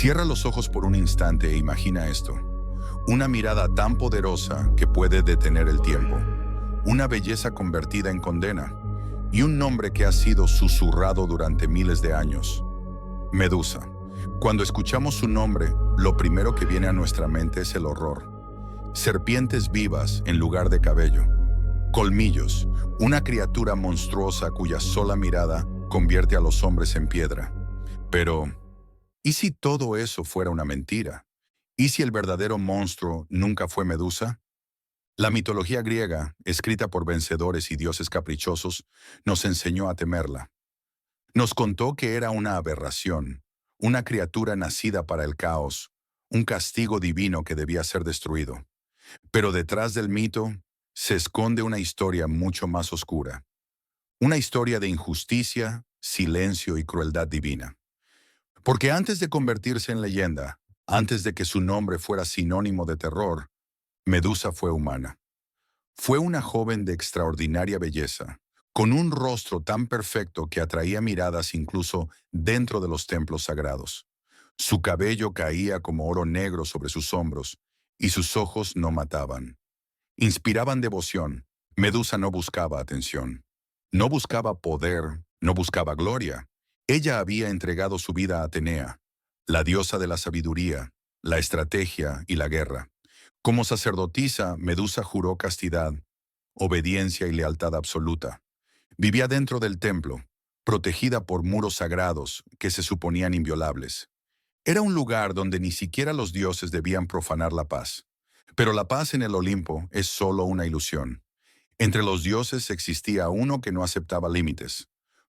Cierra los ojos por un instante e imagina esto. Una mirada tan poderosa que puede detener el tiempo. Una belleza convertida en condena. Y un nombre que ha sido susurrado durante miles de años. Medusa. Cuando escuchamos su nombre, lo primero que viene a nuestra mente es el horror. Serpientes vivas en lugar de cabello. Colmillos, una criatura monstruosa cuya sola mirada convierte a los hombres en piedra. Pero, ¿y si todo eso fuera una mentira? ¿Y si el verdadero monstruo nunca fue Medusa? La mitología griega, escrita por vencedores y dioses caprichosos, nos enseñó a temerla. Nos contó que era una aberración, una criatura nacida para el caos, un castigo divino que debía ser destruido. Pero detrás del mito se esconde una historia mucho más oscura. Una historia de injusticia, silencio y crueldad divina. Porque antes de convertirse en leyenda, antes de que su nombre fuera sinónimo de terror, Medusa fue humana. Fue una joven de extraordinaria belleza, con un rostro tan perfecto que atraía miradas incluso dentro de los templos sagrados. Su cabello caía como oro negro sobre sus hombros, y sus ojos no mataban. Inspiraban devoción. Medusa no buscaba atención. No buscaba poder, no buscaba gloria. Ella había entregado su vida a Atenea, la diosa de la sabiduría, la estrategia y la guerra. Como sacerdotisa, Medusa juró castidad, obediencia y lealtad absoluta. Vivía dentro del templo, protegida por muros sagrados que se suponían inviolables. Era un lugar donde ni siquiera los dioses debían profanar la paz. Pero la paz en el Olimpo es solo una ilusión. Entre los dioses existía uno que no aceptaba límites: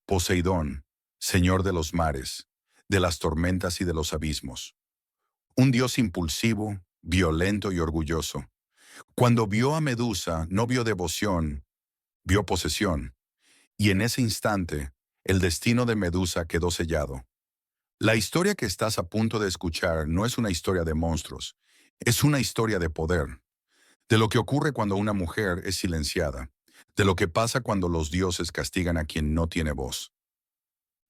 Poseidón, señor de los mares, de las tormentas y de los abismos. Un dios impulsivo, violento y orgulloso. Cuando vio a Medusa, no vio devoción, vio posesión. Y en ese instante, el destino de Medusa quedó sellado. La historia que estás a punto de escuchar no es una historia de monstruos, es una historia de poder, de lo que ocurre cuando una mujer es silenciada, de lo que pasa cuando los dioses castigan a quien no tiene voz.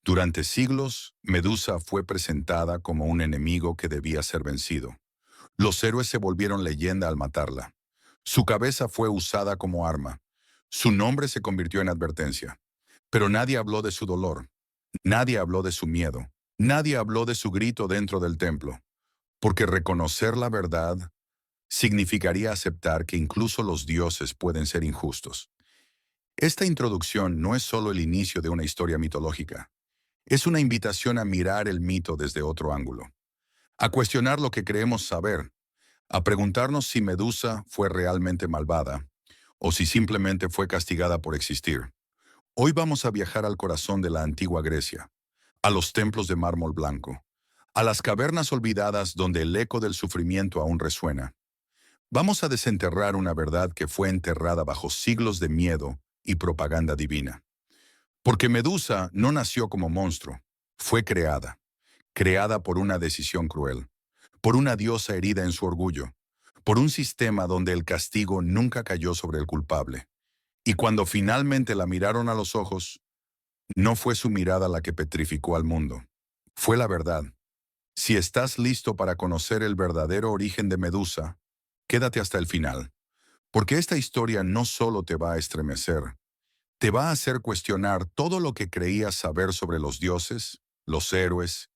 Durante siglos, Medusa fue presentada como un enemigo que debía ser vencido. Los héroes se volvieron leyenda al matarla. Su cabeza fue usada como arma. Su nombre se convirtió en advertencia. Pero nadie habló de su dolor. Nadie habló de su miedo. Nadie habló de su grito dentro del templo. Porque reconocer la verdad significaría aceptar que incluso los dioses pueden ser injustos. Esta introducción no es solo el inicio de una historia mitológica. Es una invitación a mirar el mito desde otro ángulo. A cuestionar lo que creemos saber. A preguntarnos si Medusa fue realmente malvada o si simplemente fue castigada por existir. Hoy vamos a viajar al corazón de la antigua Grecia, a los templos de mármol blanco, a las cavernas olvidadas donde el eco del sufrimiento aún resuena. Vamos a desenterrar una verdad que fue enterrada bajo siglos de miedo y propaganda divina. Porque Medusa no nació como monstruo, fue creada por una decisión cruel, por una diosa herida en su orgullo, por un sistema donde el castigo nunca cayó sobre el culpable. Y cuando finalmente la miraron a los ojos, no fue su mirada la que petrificó al mundo, fue la verdad. Si estás listo para conocer el verdadero origen de Medusa, quédate hasta el final, porque esta historia no solo te va a estremecer, te va a hacer cuestionar todo lo que creías saber sobre los dioses, los héroes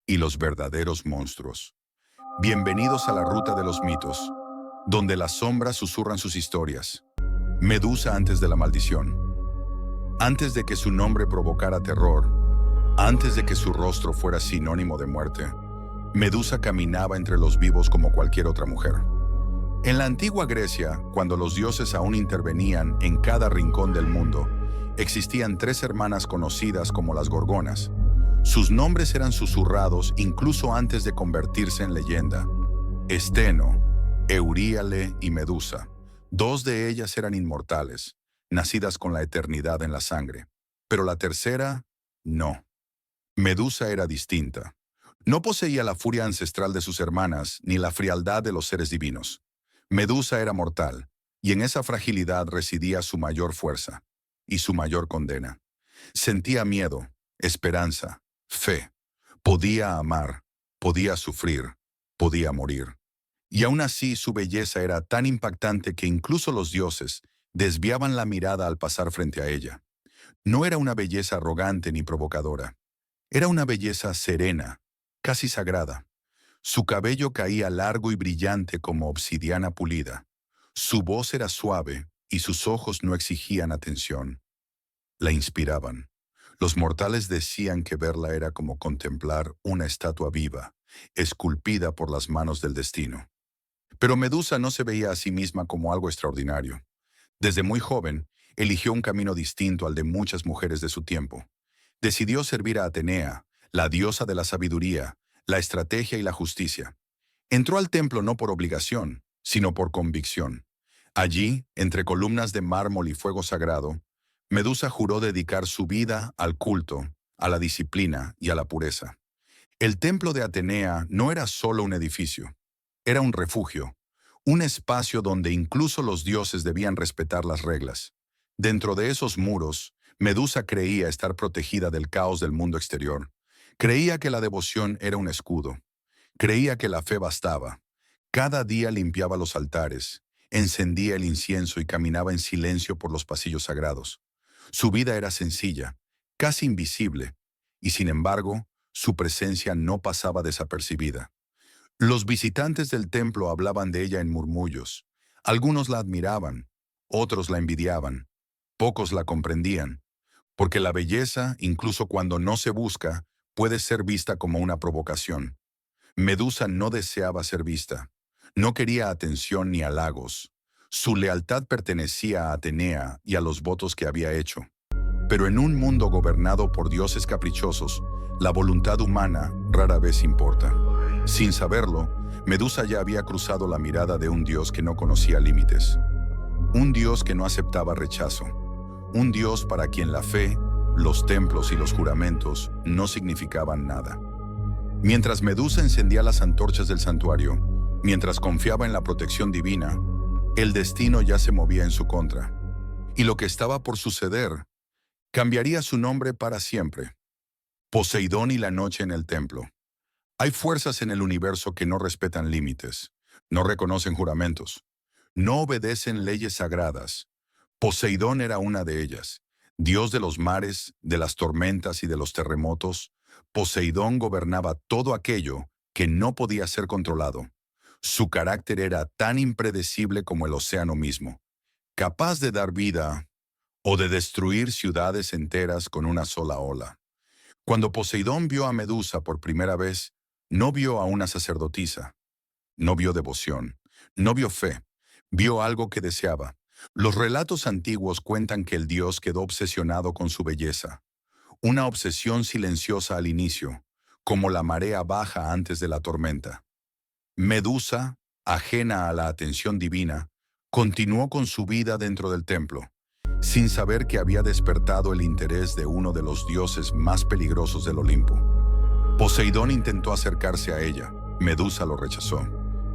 y los verdaderos monstruos. Bienvenidos a la ruta de los mitos, donde las sombras susurran sus historias. Medusa antes de la maldición. Antes de que su nombre provocara terror, antes de que su rostro fuera sinónimo de muerte, Medusa caminaba entre los vivos como cualquier otra mujer. En la antigua Grecia, cuando los dioses aún intervenían en cada rincón del mundo, existían tres hermanas conocidas como las Gorgonas. Sus nombres eran susurrados incluso antes de convertirse en leyenda: Esteno, Euríale y Medusa. Dos de ellas eran inmortales, nacidas con la eternidad en la sangre. Pero la tercera, no. Medusa era distinta. No poseía la furia ancestral de sus hermanas ni la frialdad de los seres divinos. Medusa era mortal, y en esa fragilidad residía su mayor fuerza y su mayor condena. Sentía miedo, esperanza, fe. Podía amar, podía sufrir, podía morir. Y aún así su belleza era tan impactante que incluso los dioses desviaban la mirada al pasar frente a ella. No era una belleza arrogante ni provocadora. Era una belleza serena, casi sagrada. Su cabello caía largo y brillante como obsidiana pulida. Su voz era suave y sus ojos no exigían atención. La inspiraban. Los mortales decían que verla era como contemplar una estatua viva, esculpida por las manos del destino. Pero Medusa no se veía a sí misma como algo extraordinario. Desde muy joven, eligió un camino distinto al de muchas mujeres de su tiempo. Decidió servir a Atenea, la diosa de la sabiduría, la estrategia y la justicia. Entró al templo no por obligación, sino por convicción. Allí, entre columnas de mármol y fuego sagrado, Medusa juró dedicar su vida al culto, a la disciplina y a la pureza. El templo de Atenea no era solo un edificio, era un refugio, un espacio donde incluso los dioses debían respetar las reglas. Dentro de esos muros, Medusa creía estar protegida del caos del mundo exterior. Creía que la devoción era un escudo. Creía que la fe bastaba. Cada día limpiaba los altares, encendía el incienso y caminaba en silencio por los pasillos sagrados. Su vida era sencilla, casi invisible, y sin embargo, su presencia no pasaba desapercibida. Los visitantes del templo hablaban de ella en murmullos. Algunos la admiraban, otros la envidiaban, pocos la comprendían, porque la belleza, incluso cuando no se busca, puede ser vista como una provocación. Medusa no deseaba ser vista, no quería atención ni halagos. Su lealtad pertenecía a Atenea y a los votos que había hecho. Pero en un mundo gobernado por dioses caprichosos, la voluntad humana rara vez importa. Sin saberlo, Medusa ya había cruzado la mirada de un dios que no conocía límites. Un dios que no aceptaba rechazo. Un dios para quien la fe, los templos y los juramentos no significaban nada. Mientras Medusa encendía las antorchas del santuario, mientras confiaba en la protección divina, el destino ya se movía en su contra. Y lo que estaba por suceder cambiaría su nombre para siempre. Poseidón y la noche en el templo. Hay fuerzas en el universo que no respetan límites, no reconocen juramentos, no obedecen leyes sagradas. Poseidón era una de ellas. Dios de los mares, de las tormentas y de los terremotos, Poseidón gobernaba todo aquello que no podía ser controlado. Su carácter era tan impredecible como el océano mismo, capaz de dar vida o de destruir ciudades enteras con una sola ola. Cuando Poseidón vio a Medusa por primera vez, no vio a una sacerdotisa, no vio devoción, no vio fe, vio algo que deseaba. Los relatos antiguos cuentan que el dios quedó obsesionado con su belleza, una obsesión silenciosa al inicio, como la marea baja antes de la tormenta. Medusa, ajena a la atención divina, continuó con su vida dentro del templo, sin saber que había despertado el interés de uno de los dioses más peligrosos del Olimpo. Poseidón intentó acercarse a ella, Medusa lo rechazó,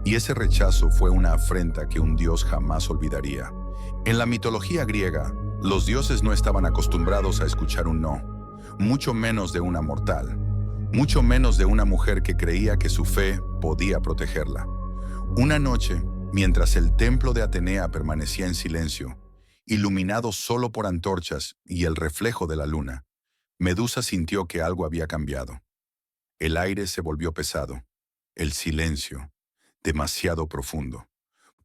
y ese rechazo fue una afrenta que un dios jamás olvidaría. En la mitología griega, los dioses no estaban acostumbrados a escuchar un no, mucho menos de una mortal, mucho menos de una mujer que creía que su fe podía protegerla. Una noche, mientras el templo de Atenea permanecía en silencio, iluminado solo por antorchas y el reflejo de la luna, Medusa sintió que algo había cambiado. El aire se volvió pesado, el silencio, demasiado profundo.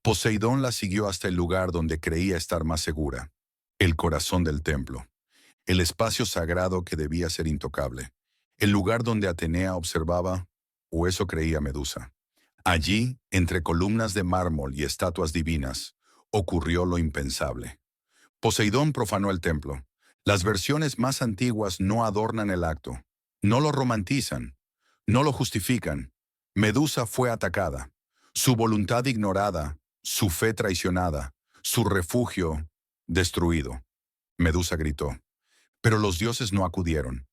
Poseidón la siguió hasta el lugar donde creía estar más segura, el corazón del templo, el espacio sagrado que debía ser intocable, el lugar donde Atenea observaba, o eso creía Medusa. Allí, entre columnas de mármol y estatuas divinas, ocurrió lo impensable. Poseidón profanó el templo. Las versiones más antiguas no adornan el acto, no lo romantizan, no lo justifican. Medusa fue atacada, su voluntad ignorada, su fe traicionada, su refugio destruido. Medusa gritó, pero los dioses no acudieron.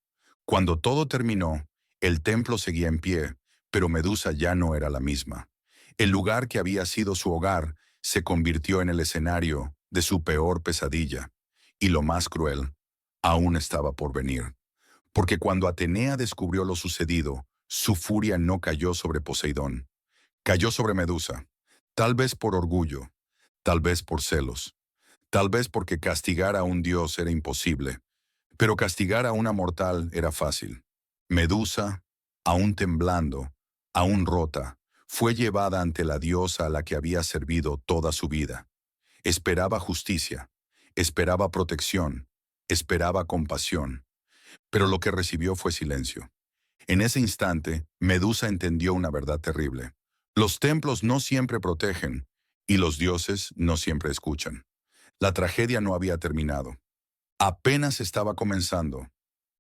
Cuando todo terminó, el templo seguía en pie, pero Medusa ya no era la misma. El lugar que había sido su hogar se convirtió en el escenario de su peor pesadilla, y lo más cruel aún estaba por venir. Porque cuando Atenea descubrió lo sucedido, Su furia no cayó sobre Poseidón, cayó sobre Medusa, tal vez por orgullo, tal vez por celos, tal vez porque castigar a un dios era imposible, pero castigar a una mortal era fácil. Medusa, aún temblando, aún rota, fue llevada ante la diosa a la que había servido toda su vida. Esperaba justicia, esperaba protección, esperaba compasión, pero lo que recibió fue silencio. En ese instante, Medusa entendió una verdad terrible. Los templos no siempre protegen y los dioses no siempre escuchan. La tragedia no había terminado. Apenas estaba comenzando.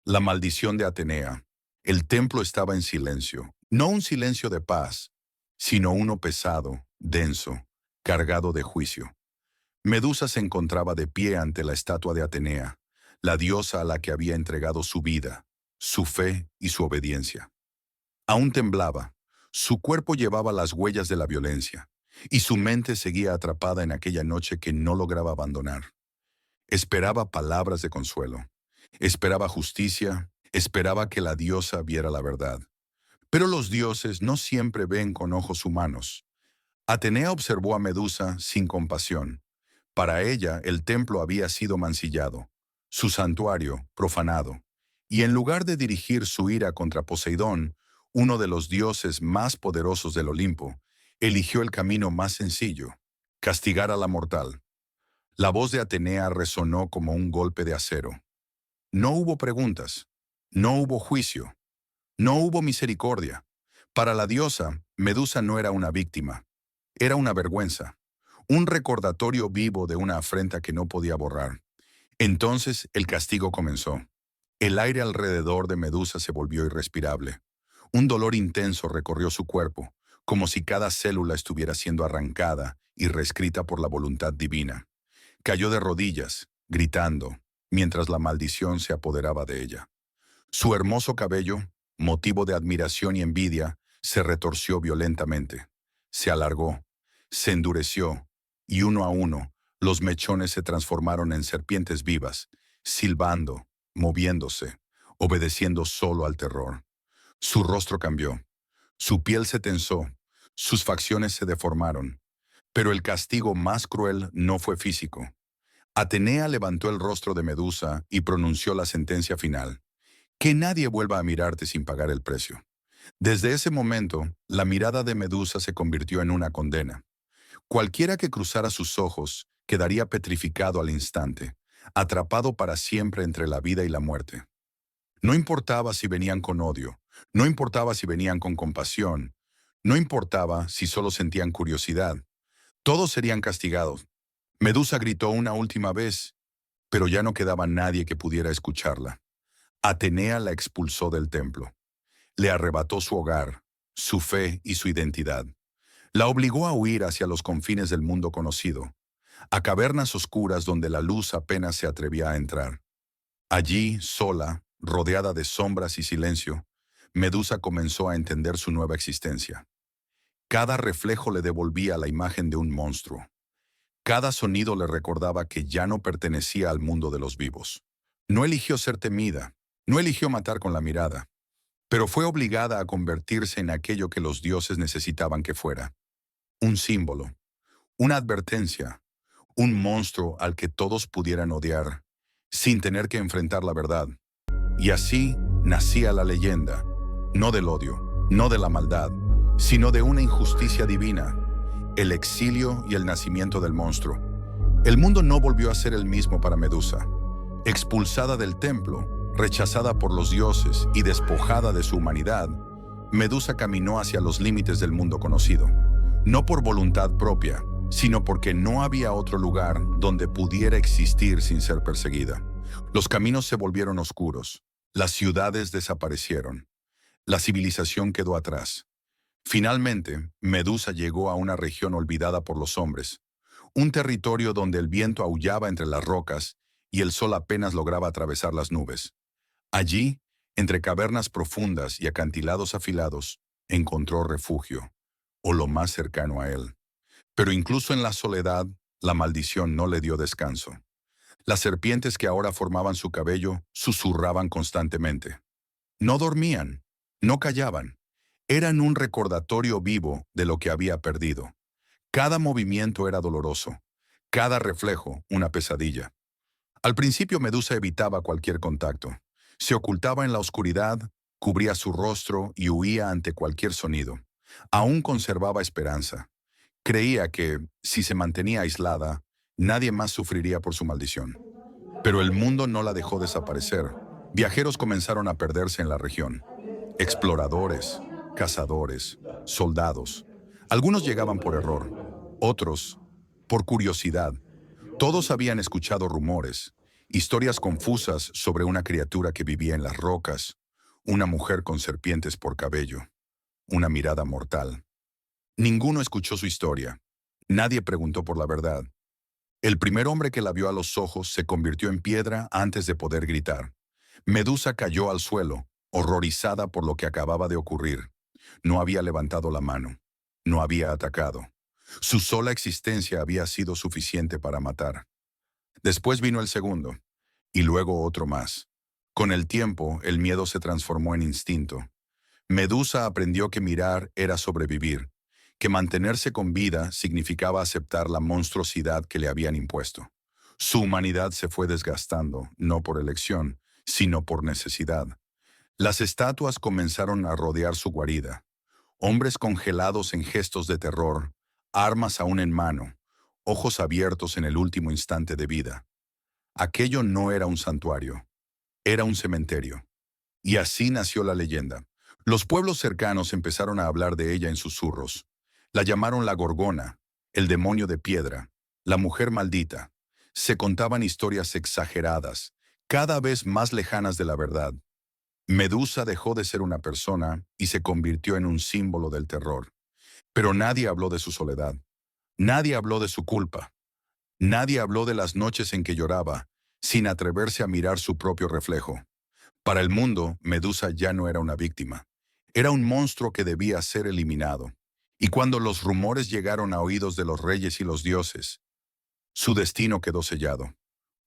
La maldición de Atenea. El templo estaba en silencio. No un silencio de paz, sino uno pesado, denso, cargado de juicio. Medusa se encontraba de pie ante la estatua de Atenea, la diosa a la que había entregado su vida, su fe y su obediencia. Aún temblaba, su cuerpo llevaba las huellas de la violencia, y su mente seguía atrapada en aquella noche que no lograba abandonar. Esperaba palabras de consuelo, esperaba justicia, esperaba que la diosa viera la verdad. Pero los dioses no siempre ven con ojos humanos. Atenea observó a Medusa sin compasión. Para ella el templo había sido mancillado, su santuario profanado, y en lugar de dirigir su ira contra Poseidón, uno de los dioses más poderosos del Olimpo, eligió el camino más sencillo: castigar a la mortal. La voz de Atenea resonó como un golpe de acero. No hubo preguntas, no hubo juicio, no hubo misericordia. Para la diosa, Medusa no era una víctima, era una vergüenza, un recordatorio vivo de una afrenta que no podía borrar. Entonces el castigo comenzó. El aire alrededor de Medusa se volvió irrespirable. Un dolor intenso recorrió su cuerpo, como si cada célula estuviera siendo arrancada y reescrita por la voluntad divina. Cayó de rodillas, gritando, mientras la maldición se apoderaba de ella. Su hermoso cabello, motivo de admiración y envidia, se retorció violentamente. Se alargó, se endureció, y uno a uno, los mechones se transformaron en serpientes vivas, silbando, moviéndose, obedeciendo solo al terror. Su rostro cambió, su piel se tensó, sus facciones se deformaron. Pero el castigo más cruel no fue físico. Atenea levantó el rostro de Medusa y pronunció la sentencia final: que nadie vuelva a mirarte sin pagar el precio. Desde ese momento, la mirada de Medusa se convirtió en una condena. Cualquiera que cruzara sus ojos quedaría petrificado al instante, atrapado para siempre entre la vida y la muerte. No importaba si venían con odio, no importaba si venían con compasión, no importaba si solo sentían curiosidad. Todos serían castigados. Medusa gritó una última vez, pero ya no quedaba nadie que pudiera escucharla. Atenea la expulsó del templo. Le arrebató su hogar, su fe y su identidad. La obligó a huir hacia los confines del mundo conocido, a cavernas oscuras donde la luz apenas se atrevía a entrar. Allí, sola, rodeada de sombras y silencio, Medusa comenzó a entender su nueva existencia. Cada reflejo le devolvía la imagen de un monstruo. Cada sonido le recordaba que ya no pertenecía al mundo de los vivos. No eligió ser temida, no eligió matar con la mirada, pero fue obligada a convertirse en aquello que los dioses necesitaban que fuera: un símbolo, una advertencia, un monstruo al que todos pudieran odiar, sin tener que enfrentar la verdad. Y así nacía la leyenda, no del odio, no de la maldad, sino de una injusticia divina: el exilio y el nacimiento del monstruo. El mundo no volvió a ser el mismo para Medusa. Expulsada del templo, rechazada por los dioses y despojada de su humanidad, Medusa caminó hacia los límites del mundo conocido, no por voluntad propia, sino porque no había otro lugar donde pudiera existir sin ser perseguida. Los caminos se volvieron oscuros, las ciudades desaparecieron, la civilización quedó atrás. Finalmente, Medusa llegó a una región olvidada por los hombres, un territorio donde el viento aullaba entre las rocas y el sol apenas lograba atravesar las nubes. Allí, entre cavernas profundas y acantilados afilados, encontró refugio, o lo más cercano a él. Pero incluso en la soledad, la maldición no le dio descanso. Las serpientes que ahora formaban su cabello susurraban constantemente. No dormían, no callaban, Eran un recordatorio vivo de lo que había perdido. Cada movimiento era doloroso, cada reflejo una pesadilla. Al principio Medusa evitaba cualquier contacto. Se ocultaba en la oscuridad, cubría su rostro y huía ante cualquier sonido. Aún conservaba esperanza. Creía que, si se mantenía aislada, nadie más sufriría por su maldición. Pero el mundo no la dejó desaparecer. Viajeros comenzaron a perderse en la región. Exploradores, cazadores, soldados. Algunos llegaban por error, otros por curiosidad. Todos habían escuchado rumores, historias confusas sobre una criatura que vivía en las rocas, una mujer con serpientes por cabello, una mirada mortal. Ninguno escuchó su historia. Nadie preguntó por la verdad. El primer hombre que la vio a los ojos se convirtió en piedra antes de poder gritar. Medusa cayó al suelo, horrorizada por lo que acababa de ocurrir. No había levantado la mano. No había atacado. Su sola existencia había sido suficiente para matar. Después vino el segundo, y luego otro más. Con el tiempo, el miedo se transformó en instinto. Medusa aprendió que mirar era sobrevivir, que mantenerse con vida significaba aceptar la monstruosidad que le habían impuesto. Su humanidad se fue desgastando, no por elección, sino por necesidad. Las estatuas comenzaron a rodear su guarida. Hombres congelados en gestos de terror, armas aún en mano, ojos abiertos en el último instante de vida. Aquello no era un santuario, era un cementerio. Y así nació la leyenda. Los pueblos cercanos empezaron a hablar de ella en susurros. La llamaron la Gorgona, el demonio de piedra, la mujer maldita. Se contaban historias exageradas, cada vez más lejanas de la verdad. Medusa dejó de ser una persona y se convirtió en un símbolo del terror. Pero nadie habló de su soledad. Nadie habló de su culpa. Nadie habló de las noches en que lloraba, sin atreverse a mirar su propio reflejo. Para el mundo, Medusa ya no era una víctima. Era un monstruo que debía ser eliminado. Y cuando los rumores llegaron a oídos de los reyes y los dioses, su destino quedó sellado.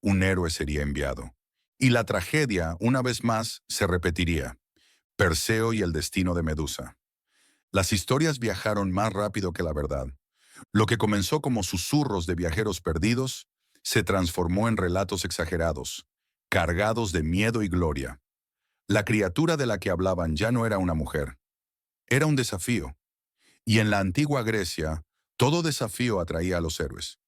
Un héroe sería enviado. Y la tragedia, una vez más, se repetiría. Perseo y el destino de Medusa. Las historias viajaron más rápido que la verdad. Lo que comenzó como susurros de viajeros perdidos, se transformó en relatos exagerados, cargados de miedo y gloria. La criatura de la que hablaban ya no era una mujer. Era un desafío. Y en la antigua Grecia, todo desafío atraía a los héroes.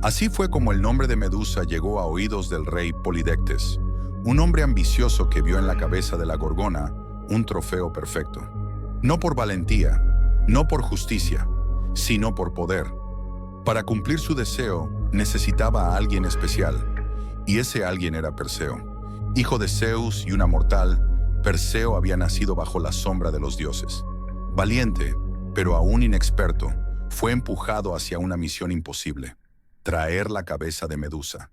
Así fue como el nombre de Medusa llegó a oídos del rey Polidectes, un hombre ambicioso que vio en la cabeza de la Gorgona un trofeo perfecto. No por valentía, no por justicia, sino por poder. Para cumplir su deseo, necesitaba a alguien especial, y ese alguien era Perseo. Hijo de Zeus y una mortal, Perseo había nacido bajo la sombra de los dioses. Valiente, pero aún inexperto, fue empujado hacia una misión imposible: traer la cabeza de Medusa.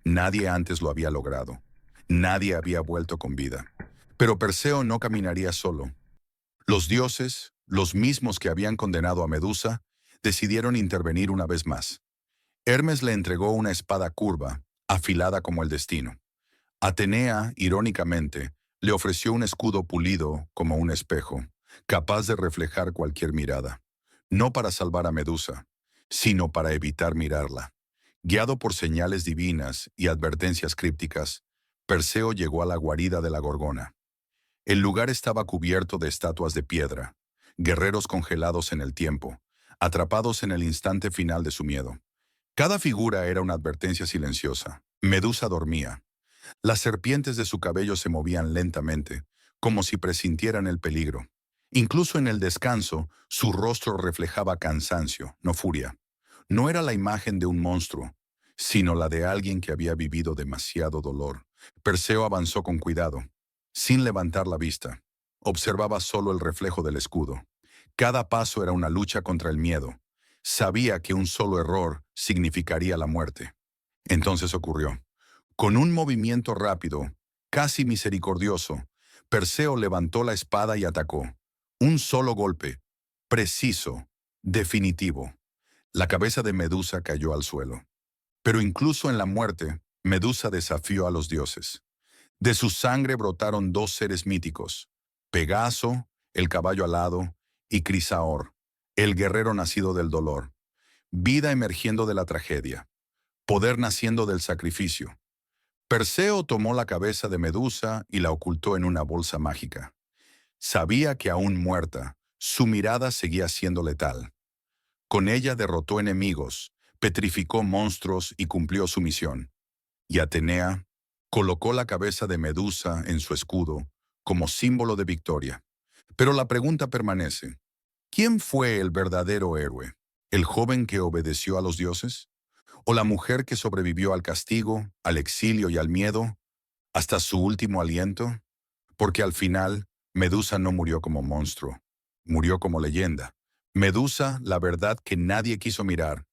Nadie antes lo había logrado. Nadie había vuelto con vida. Pero Perseo no caminaría solo. Los dioses, los mismos que habían condenado a Medusa, decidieron intervenir una vez más. Hermes le entregó una espada curva, afilada como el destino. Atenea, irónicamente, le ofreció un escudo pulido como un espejo, capaz de reflejar cualquier mirada. No para salvar a Medusa, sino para evitar mirarla. Guiado por señales divinas y advertencias crípticas, Perseo llegó a la guarida de la Gorgona. El lugar estaba cubierto de estatuas de piedra, guerreros congelados en el tiempo, atrapados en el instante final de su miedo. Cada figura era una advertencia silenciosa. Medusa dormía. Las serpientes de su cabello se movían lentamente, como si presintieran el peligro. Incluso en el descanso, su rostro reflejaba cansancio, no furia. No era la imagen de un monstruo, sino la de alguien que había vivido demasiado dolor. Perseo avanzó con cuidado, sin levantar la vista. Observaba solo el reflejo del escudo. Cada paso era una lucha contra el miedo. Sabía que un solo error significaría la muerte. Entonces ocurrió. Con un movimiento rápido, casi misericordioso, Perseo levantó la espada y atacó. Un solo golpe, preciso, definitivo. La cabeza de Medusa cayó al suelo. Pero incluso en la muerte, Medusa desafió a los dioses. De su sangre brotaron dos seres míticos, Pegaso, el caballo alado, y Crisaor, el guerrero nacido del dolor. Vida emergiendo de la tragedia, poder naciendo del sacrificio. Perseo tomó la cabeza de Medusa y la ocultó en una bolsa mágica. Sabía que aún muerta, su mirada seguía siendo letal. Con ella derrotó enemigos, petrificó monstruos y cumplió su misión. Y Atenea colocó la cabeza de Medusa en su escudo como símbolo de victoria. Pero la pregunta permanece: ¿quién fue el verdadero héroe? ¿El joven que obedeció a los dioses? ¿O la mujer que sobrevivió al castigo, al exilio y al miedo hasta su último aliento? Porque al final, Medusa no murió como monstruo, murió como leyenda. Medusa, la verdad que nadie quiso mirar.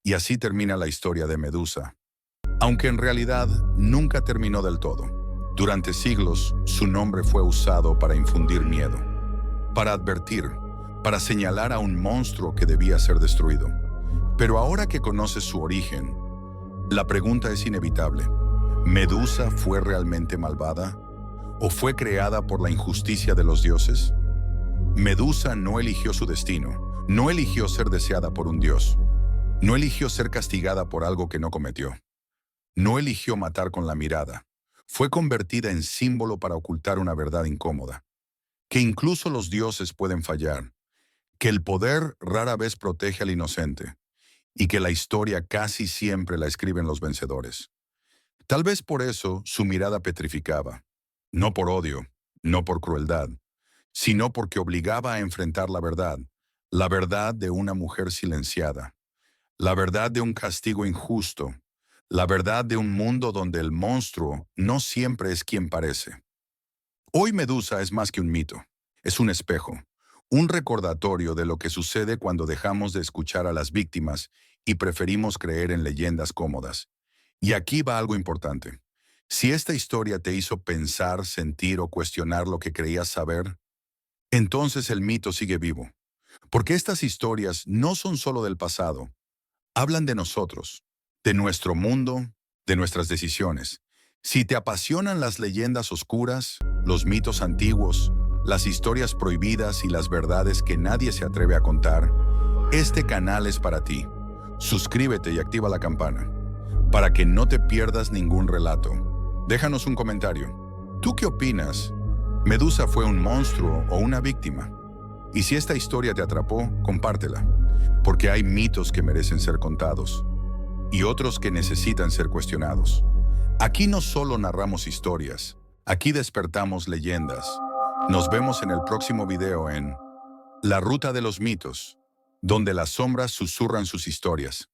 Y así termina la historia de Medusa. Aunque en realidad nunca terminó del todo. Durante siglos, su nombre fue usado para infundir miedo, para advertir, para señalar a un monstruo que debía ser destruido. Pero ahora que conoces su origen, la pregunta es inevitable. ¿Medusa fue realmente malvada? ¿O fue creada por la injusticia de los dioses? Medusa no eligió su destino, no eligió ser deseada por un dios, no eligió ser castigada por algo que no cometió, no eligió matar con la mirada, fue convertida en símbolo para ocultar una verdad incómoda, que incluso los dioses pueden fallar, que el poder rara vez protege al inocente, y que la historia casi siempre la escriben los vencedores. Tal vez por eso su mirada petrificaba, no por odio, no por crueldad, sino porque obligaba a enfrentar la verdad de una mujer silenciada, la verdad de un castigo injusto, la verdad de un mundo donde el monstruo no siempre es quien parece. Hoy Medusa es más que un mito, es un espejo, un recordatorio de lo que sucede cuando dejamos de escuchar a las víctimas y preferimos creer en leyendas cómodas. Y aquí va algo importante. Si esta historia te hizo pensar, sentir o cuestionar lo que creías saber, entonces el mito sigue vivo. Porque estas historias no son solo del pasado, hablan de nosotros, de nuestro mundo, de nuestras decisiones. Si te apasionan las leyendas oscuras, los mitos antiguos, las historias prohibidas y las verdades que nadie se atreve a contar, este canal es para ti. Suscríbete y activa la campana, para que no te pierdas ningún relato. Déjanos un comentario. ¿Tú qué opinas? ¿Medusa fue un monstruo o una víctima? Y si esta historia te atrapó, compártela, porque hay mitos que merecen ser contados y otros que necesitan ser cuestionados. Aquí no solo narramos historias, aquí despertamos leyendas. Nos vemos en el próximo video en La Ruta de los Mitos, donde las sombras susurran sus historias.